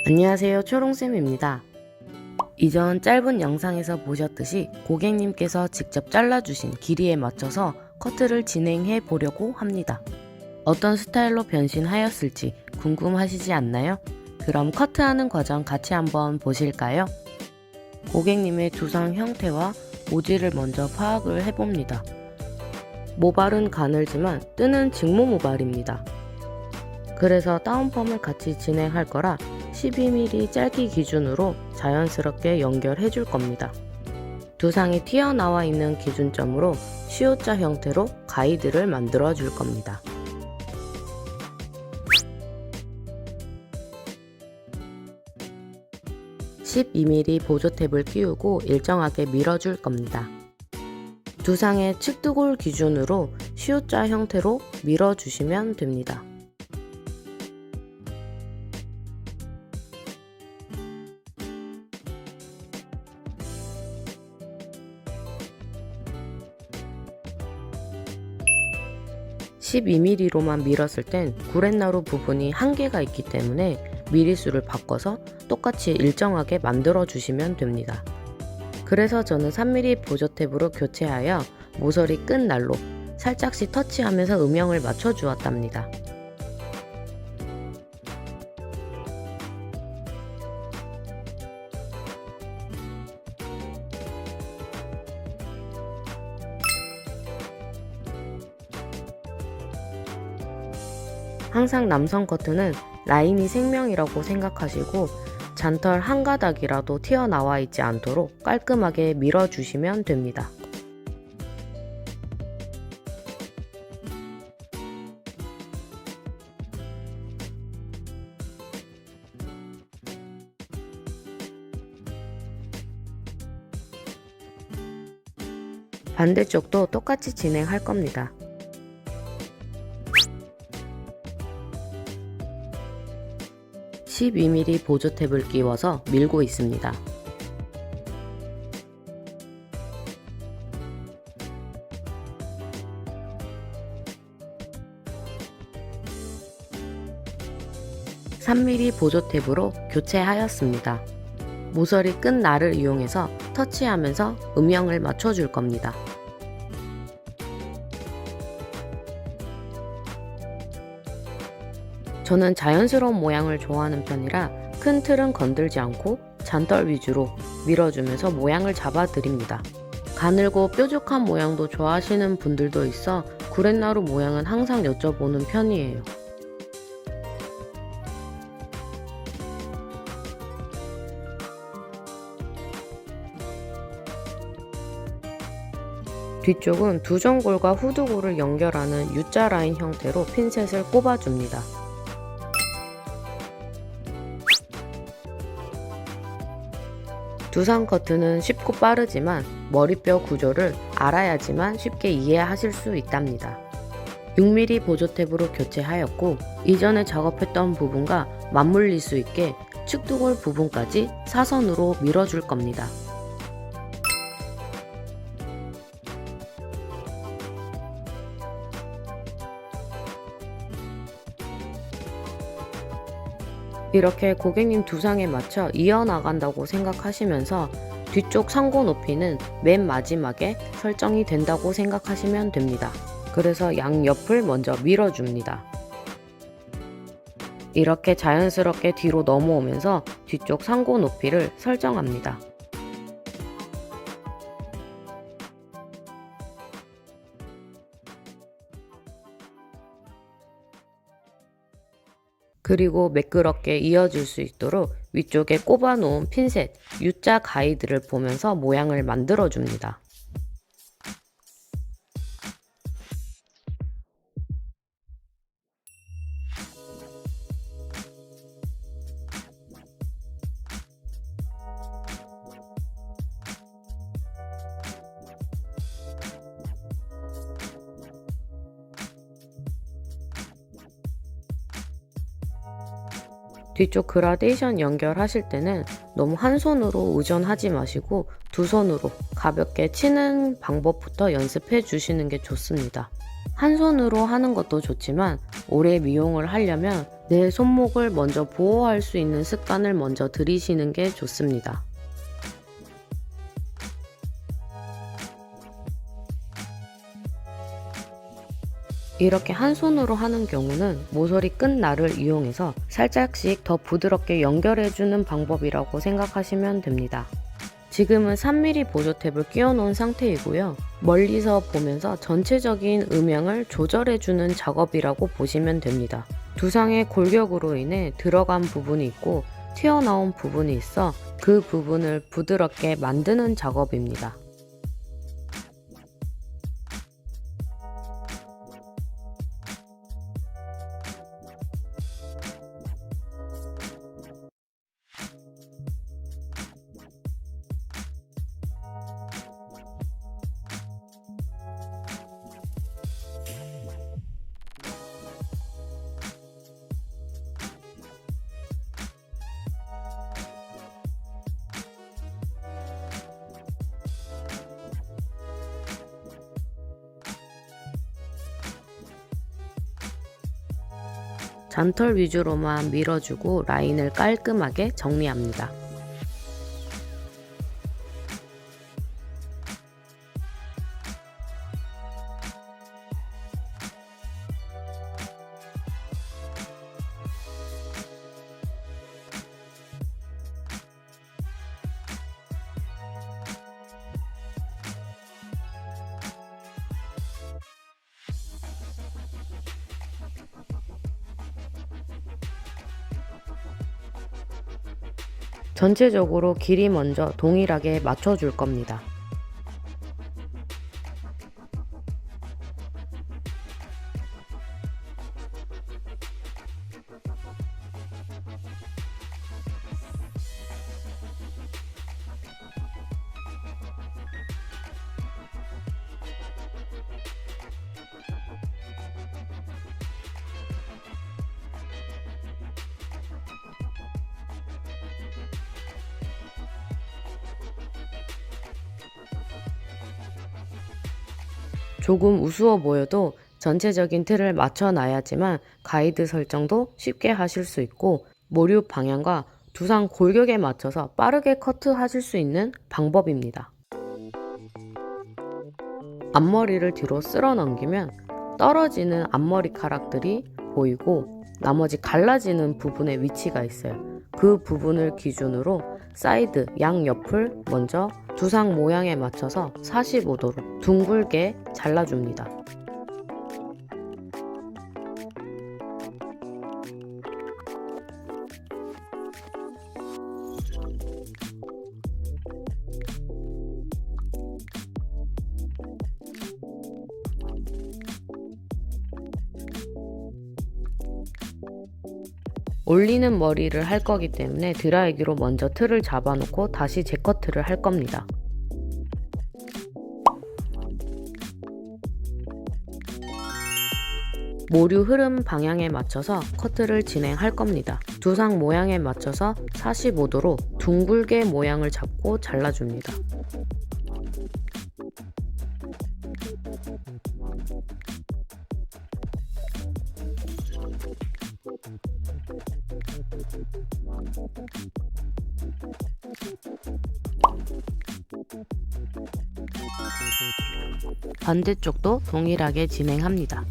안녕하세요, 초롱쌤입니다. 이전 짧은 영상에서 보셨듯이 고객님께서 직접 잘라주신 길이에 맞춰서 커트를 진행해 보려고 합니다. 어떤 스타일로 변신하였을지 궁금하시지 않나요? 그럼 커트하는 과정 같이 한번 보실까요? 고객님의 두상 형태와 모질을 먼저 파악을 해봅니다. 모발은 가늘지만 뜨는 직모 모발입니다. 그래서 다운펌을 같이 진행할 거라 12mm 짧기 기준으로 자연스럽게 연결해 줄 겁니다. 두상이 튀어나와 있는 기준점으로 C자 형태로 가이드를 만들어 줄 겁니다. (12mm) 보조 탭을 끼우고 일정하게 밀어줄 겁니다. 두상의 측두골 기준으로 C자 형태로 밀어주시면 됩니다. (12mm로만 밀었을 땐 구렛나루 부분이 한계가 있기 때문에 미리수를 바꿔서 똑같이 일정하게 만들어 주시면 됩니다. 그래서 저는 3mm 보조 탭으로 교체하여 모서리 끝 날로 살짝씩 터치하면서 음영을 맞춰 주었답니다. 항상 남성 커트는 라인이 생명이라고 생각하시고 잔털 한 가닥이라도 튀어나와 있지 않도록 깔끔하게 밀어주시면 됩니다. 반대쪽도 똑같이 진행할 겁니다. (12mm) 보조 탭을 끼워서 밀고 있습니다. (3mm) 보조 탭으로 교체하였습니다. 모서리 끝 날을 이용해서 터치하면서 음영을 맞춰줄 겁니다. 저는 자연스러운 모양을 좋아하는 편이라 큰 틀은 건들지 않고 잔털 위주로 밀어주면서 모양을 잡아드립니다. 가늘고 뾰족한 모양도 좋아하시는 분들도 있어 구렛나루 모양은 항상 여쭤보는 편이에요. 뒤쪽은 두정골과 후두골을 연결하는 U자 라인 형태로 핀셋을 꼽아줍니다. 두상 커트는 쉽고 빠르지만 머리뼈 구조를 알아야지만 쉽게 이해하실 수 있답니다. 6mm 보조 탭으로 교체하였고 이전에 작업했던 부분과 맞물릴 수 있게 측두골 부분까지 사선으로 밀어줄 겁니다. 이렇게 고객님 두상에 맞춰 이어나간다고 생각하시면서 뒤쪽 상고 높이는 맨 마지막에 설정이 된다고 생각하시면 됩니다. 그래서 양옆을 먼저 밀어줍니다. 이렇게 자연스럽게 뒤로 넘어오면서 뒤쪽 상고 높이를 설정합니다. 그리고 매끄럽게 이어질 수 있도록 위쪽에 꼽아 놓은 핀셋, U자 가이드를 보면서 모양을 만들어 줍니다. 뒤쪽 그라데이션 연결하실 때는 너무 한 손으로 의존하지 마시고 두 손으로 가볍게 치는 방법부터 연습해 주시는 게 좋습니다. 한 손으로 하는 것도 좋지만 오래 미용을 하려면 내 손목을 먼저 보호할 수 있는 습관을 먼저 들이시는 게 좋습니다. 이렇게 한 손으로 하는 경우는 모서리 끝날을 이용해서 살짝씩 더 부드럽게 연결해주는 방법이라고 생각하시면 됩니다. 지금은 3mm 보조탭을 끼워 놓은 상태이고요. 멀리서 보면서 전체적인 음영을 조절해주는 작업이라고 보시면 됩니다. 두상의 골격으로 인해 들어간 부분이 있고 튀어나온 부분이 있어 그 부분을 부드럽게 만드는 작업입니다. 잔털 위주로만 밀어주고 라인을 깔끔하게 정리합니다. 전체적으로 길이 먼저 동일하게 맞춰줄 겁니다. 조금 우스워 보여도 전체적인 틀을 맞춰놔야지만 가이드 설정도 쉽게 하실 수 있고 모류 방향과 두상 골격에 맞춰서 빠르게 커트하실 수 있는 방법입니다. 앞머리를 뒤로 쓸어 넘기면 떨어지는 앞머리카락들이 보이고 나머지 갈라지는 부분의 위치가 있어요. 그 부분을 기준으로 사이드 양옆을 먼저 두상 모양에 맞춰서 45도로 둥글게 잘라줍니다. 올리는 머리를 할 거기 때문에 드라이기로 먼저 틀을 잡아놓고 다시 재커트를 할 겁니다. 모류 흐름 방향에 맞춰서 커트를 진행할 겁니다. 두상 모양에 맞춰서 45도로 둥글게 모양을 잡고 잘라줍니다. 반대쪽도 동일하게 진행합니다.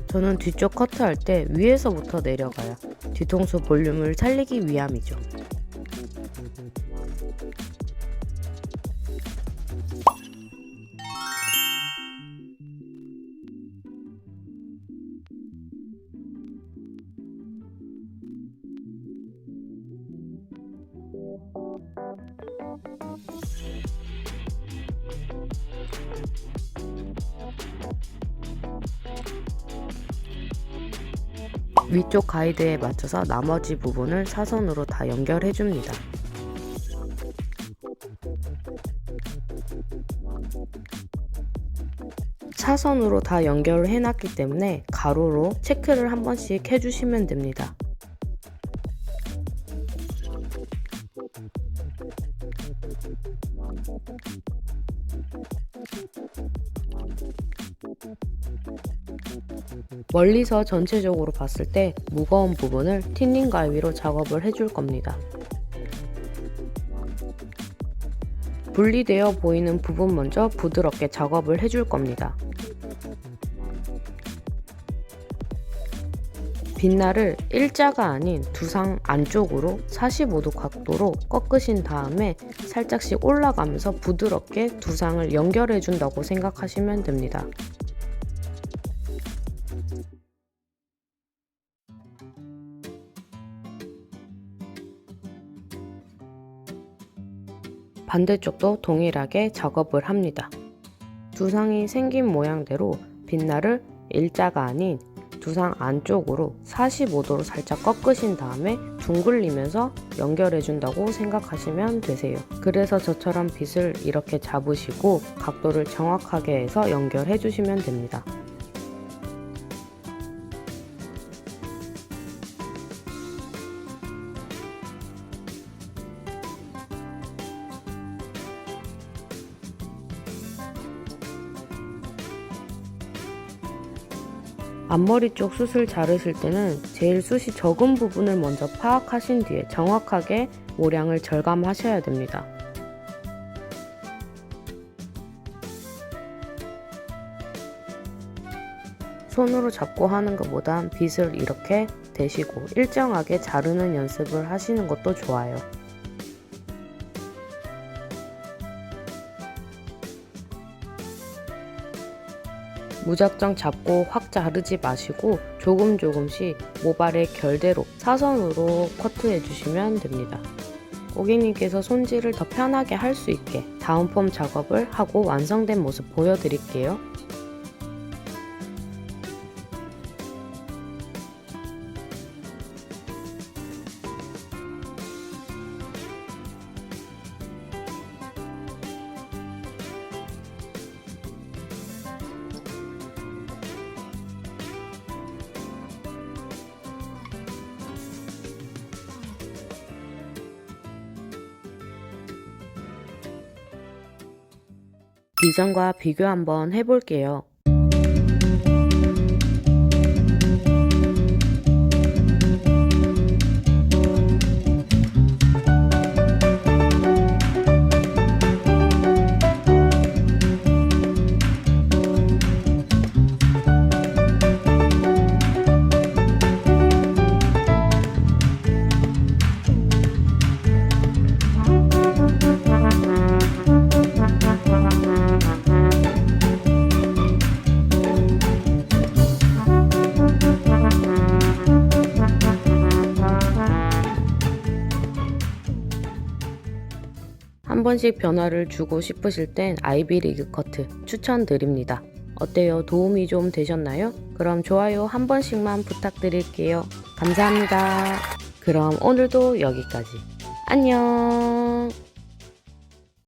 저는 뒤쪽 커트할 때 위에서부터 내려가요. 뒤통수 볼륨을 살리기 위함이죠. 위쪽 가이드에 맞춰서 나머지 부분을 사선으로 다 연결해 줍니다. 사선으로 다 연결을 해놨기 때문에 가로로 체크를 한 번씩 해주시면 됩니다. 멀리서 전체적으로 봤을 때 무거운 부분을 틴닝 가위로 작업을 해줄 겁니다. 분리되어 보이는 부분 먼저 부드럽게 작업을 해줄 겁니다. 빛날을 일자가 아닌 두상 안쪽으로 45도 각도로 꺾으신 다음에 살짝씩 올라가면서 부드럽게 두상을 연결해 준다고 생각하시면 됩니다. 반대쪽도 동일하게 작업을 합니다. 두상이 생긴 모양대로 빛날을 일자가 아닌 두상 안쪽으로 45도로 살짝 꺾으신 다음에 둥글리면서 연결해 준다고 생각하시면 되세요. 그래서 저처럼 빗을 이렇게 잡으시고 각도를 정확하게 해서 연결해 주시면 됩니다. 앞머리 쪽 숱을 자르실 때는 제일 숱이 적은 부분을 먼저 파악하신 뒤에 정확하게 모량을 절감하셔야 됩니다. 손으로 잡고 하는 것보단 빗을 이렇게 대시고 일정하게 자르는 연습을 하시는 것도 좋아요. 무작정 잡고 확 자르지 마시고 조금씩 모발의 결대로 사선으로 커트해 주시면 됩니다. 고객님께서 손질을 더 편하게 할 수 있게 다운펌 작업을 하고 완성된 모습 보여드릴게요. 이전과 비교 한번 해볼게요. 한 번씩 변화를 주고 싶으실 땐 아이비리그 커트 추천드립니다. 어때요? 도움이 좀 되셨나요? 그럼 좋아요 한 번씩만 부탁드릴게요. 감사합니다. 그럼 오늘도 여기까지. 안녕.